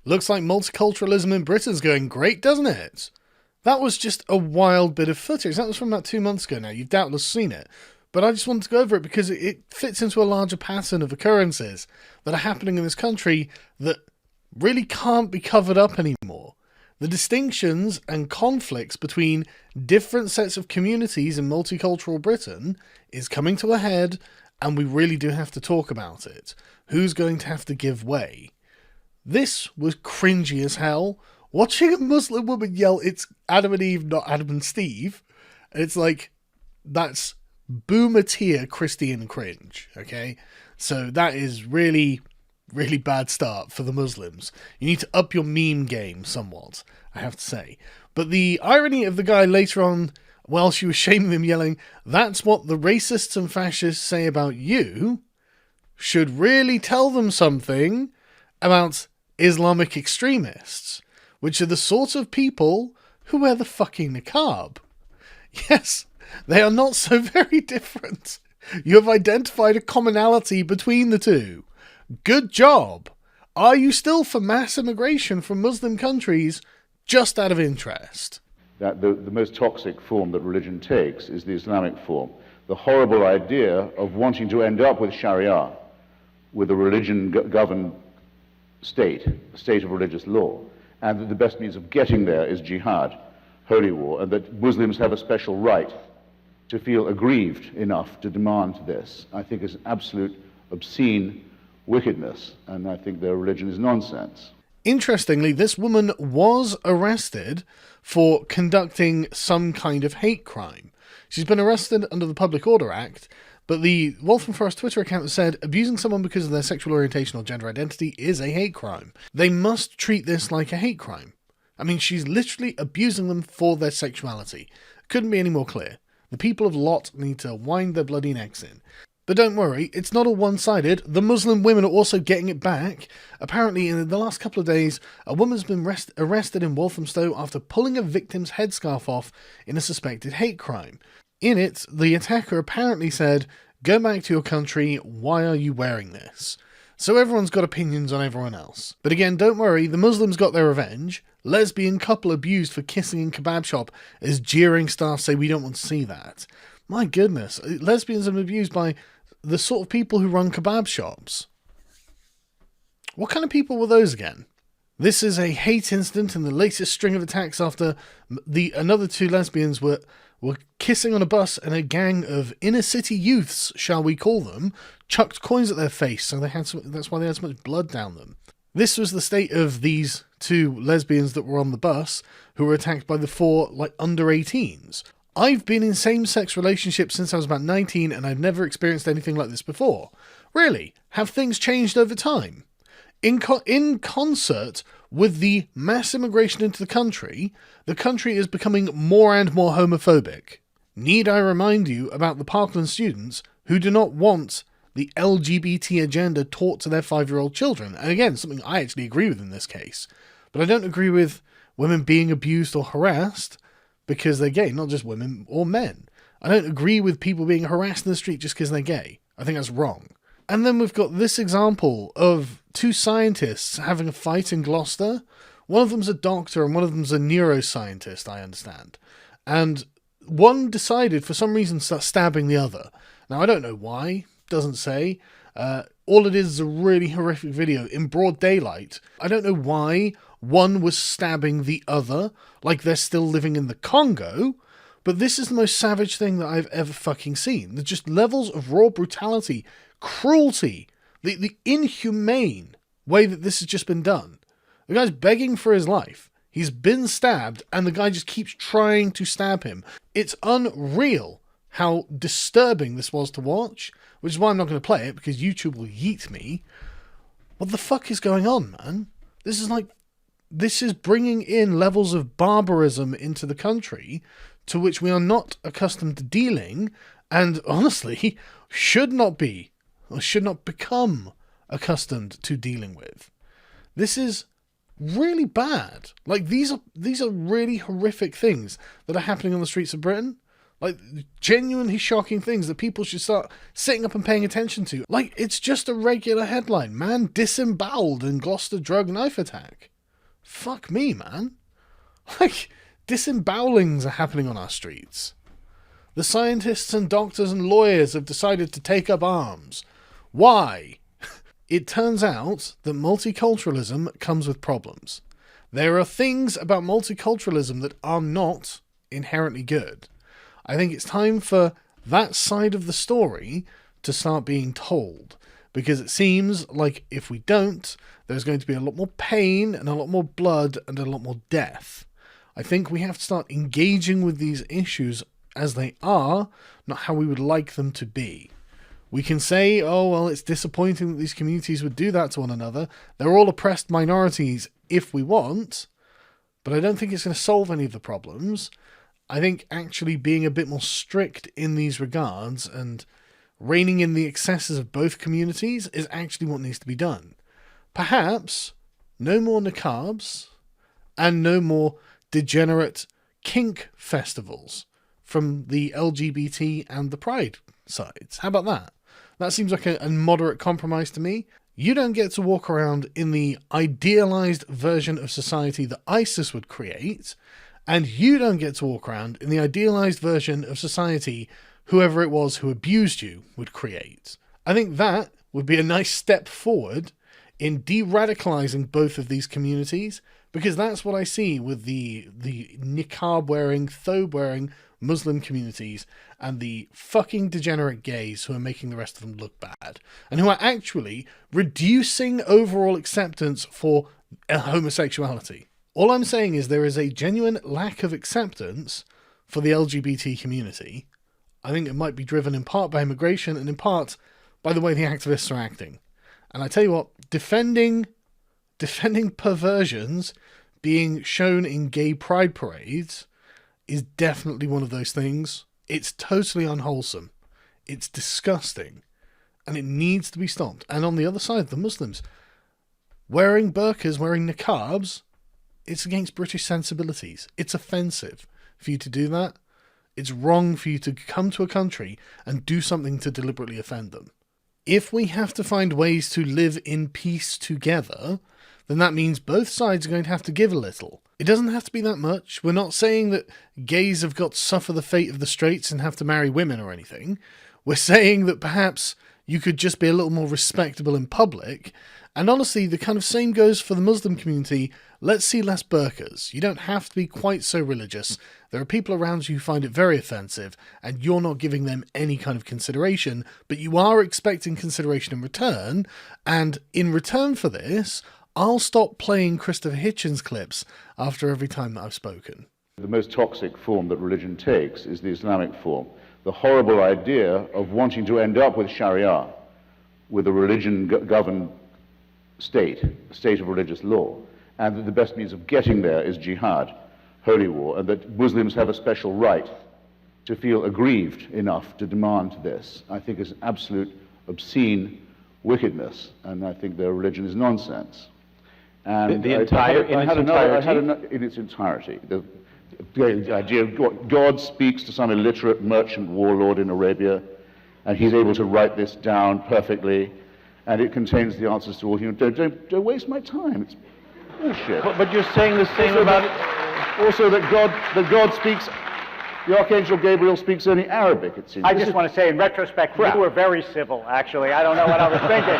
Looks like multiculturalism in Britain's going great, doesn't it? That was just a wild bit of footage. That was from about 2 months ago now. You've doubtless seen it. But I just wanted to go over it because it fits into a larger pattern of occurrences that are happening in this country that really can't be covered up anymore. The distinctions and conflicts between different sets of communities in multicultural Britain is coming to a head, and we really do have to talk about it. Who's going to have to give way? This was cringy as hell. Watching a Muslim woman yell, "It's Adam and Eve, not Adam and Steve," and it's like, that's boomer tier Christian cringe, okay? So that is really, really bad start for the Muslims. You need to up your meme game somewhat, I have to say. But the irony of the guy later on, while she was shaming him, yelling, "That's what the racists and fascists say about you," should really tell them something about Islamic extremists, which are the sort of people who wear the fucking niqab. Yes, they are not so very different. You have identified a commonality between the two. Good job. Are you still for mass immigration from Muslim countries just out of interest? That the most toxic form that religion takes is the Islamic form. The horrible idea of wanting to end up with Sharia, with a religion-governed state, a state of religious law, and that the best means of getting there is jihad, holy war, and that Muslims have a special right to feel aggrieved enough to demand this, I think is absolute obscene wickedness, and I think their religion is nonsense. Interestingly, this woman was arrested for conducting some kind of hate crime. She's been arrested under the Public Order Act, but the Waltham Forest Twitter account said abusing someone because of their sexual orientation or gender identity is a hate crime. They must treat this like a hate crime. I mean, she's literally abusing them for their sexuality. Couldn't be any more clear. The people of Lot need to wind their bloody necks in. But don't worry, it's not all one-sided. The Muslim women are also getting it back. Apparently, in the last couple of days, a woman's been arrested in Walthamstow after pulling a victim's headscarf off in a suspected hate crime. In it, the attacker apparently said, "Go back to your country, why are you wearing this?" So everyone's got opinions on everyone else. But again, don't worry, the Muslims got their revenge. Lesbian couple abused for kissing in kebab shop as jeering staff say we don't want to see that. My goodness, lesbians have been abused by the sort of people who run kebab shops. What kind of people were those again? This is a hate incident in the latest string of attacks after another two lesbians were kissing on a bus and a gang of inner city youths, shall we call them, chucked coins at their face, so that's why they had so much blood down them. This was the state of these two lesbians that were on the bus who were attacked by the four under 18s. I've been in same-sex relationships since I was about 19 and I've never experienced anything like this before. Really? Have things changed over time? In concert with the mass immigration into the country is becoming more and more homophobic. Need I remind you about the Parkland students who do not want the LGBT agenda taught to their 5-year-old children? And again, something I actually agree with in this case. But I don't agree with women being abused or harassed because they're gay, not just women or men. I don't agree with people being harassed in the street just because they're gay. I think that's wrong. And then we've got this example of two scientists having a fight in Gloucester. One of them's a doctor and one of them's a neuroscientist, I understand. And one decided for some reason to start stabbing the other. Now, I don't know why. Doesn't say. All it is a really horrific video in broad daylight. I don't know why one was stabbing the other like they're still living in the Congo, but this is the most savage thing that I've ever fucking seen. There's just levels of raw brutality, cruelty, the inhumane way that this has just been done. The guy's begging for his life. He's been stabbed, and the guy just keeps trying to stab him. It's unreal how disturbing this was to watch, which is why I'm not going to play it, because YouTube will yeet me. What the fuck is going on, man? This is bringing in levels of barbarism into the country to which we are not accustomed to dealing, and honestly, should not be, or should not become accustomed to dealing with. This is really bad. These are really horrific things that are happening on the streets of Britain. Like, genuinely shocking things that people should start sitting up and paying attention to. Like, it's just a regular headline. Man disemboweled in Gloucester drug knife attack. Fuck me, man. Like, disembowelings are happening on our streets. The scientists and doctors and lawyers have decided to take up arms. Why? It turns out that multiculturalism comes with problems. There are things about multiculturalism that are not inherently good. I think it's time for that side of the story to start being told, because it seems like if we don't, there's going to be a lot more pain and a lot more blood and a lot more death. I think we have to start engaging with these issues as they are, not how we would like them to be. We can say, oh, well, it's disappointing that these communities would do that to one another. They're all oppressed minorities if we want, but I don't think it's going to solve any of the problems. I think actually being a bit more strict in these regards and reining in the excesses of both communities is actually what needs to be done. Perhaps no more niqabs and no more degenerate kink festivals from the LGBT and the pride sides. How about that? That seems like a moderate compromise to me. You don't get to walk around in the idealized version of society that ISIS would create, and you don't get to walk around in the idealized version of society whoever it was who abused you would create. I think that would be a nice step forward in de-radicalizing both of these communities, because that's what I see with the niqab-wearing, thobe-wearing Muslim communities and the fucking degenerate gays who are making the rest of them look bad, and who are actually reducing overall acceptance for homosexuality. All I'm saying is there is a genuine lack of acceptance for the LGBT community. I think it might be driven in part by immigration and in part by the way the activists are acting. And I tell you what, defending perversions being shown in gay pride parades is definitely one of those things. It's totally unwholesome. It's disgusting. And it needs to be stopped. And on the other side, the Muslims wearing burqas, wearing niqabs, it's against British sensibilities. It's offensive for you to do that. It's wrong for you to come to a country and do something to deliberately offend them. If we have to find ways to live in peace together, then that means both sides are going to have to give a little. It doesn't have to be that much. We're not saying that gays have got to suffer the fate of the straights and have to marry women or anything. We're saying that perhaps you could just be a little more respectable in public. And honestly, the kind of same goes for the Muslim community. Let's see less burqas. You don't have to be quite so religious. There are people around you who find it very offensive, and you're not giving them any kind of consideration, but you are expecting consideration in return. And in return for this, I'll stop playing Christopher Hitchens clips after every time that I've spoken. The most toxic form that religion takes is the Islamic form. The horrible idea of wanting to end up with Sharia, with a religion-governed state, a state of religious law, and that the best means of getting there is jihad, holy war, and that Muslims have a special right to feel aggrieved enough to demand this, I think is absolute obscene wickedness, and I think their religion is nonsense. And in its entirety. The idea of God speaks to some illiterate merchant warlord in Arabia, and he's able to write this down perfectly, and it contains the answers to all human. Don't waste my time. It's bullshit. But you're saying the same about it. Also, that God speaks. The Archangel Gabriel speaks only Arabic. It seems. I just want to say, in retrospect, you were very civil. Actually, I don't know what I was thinking.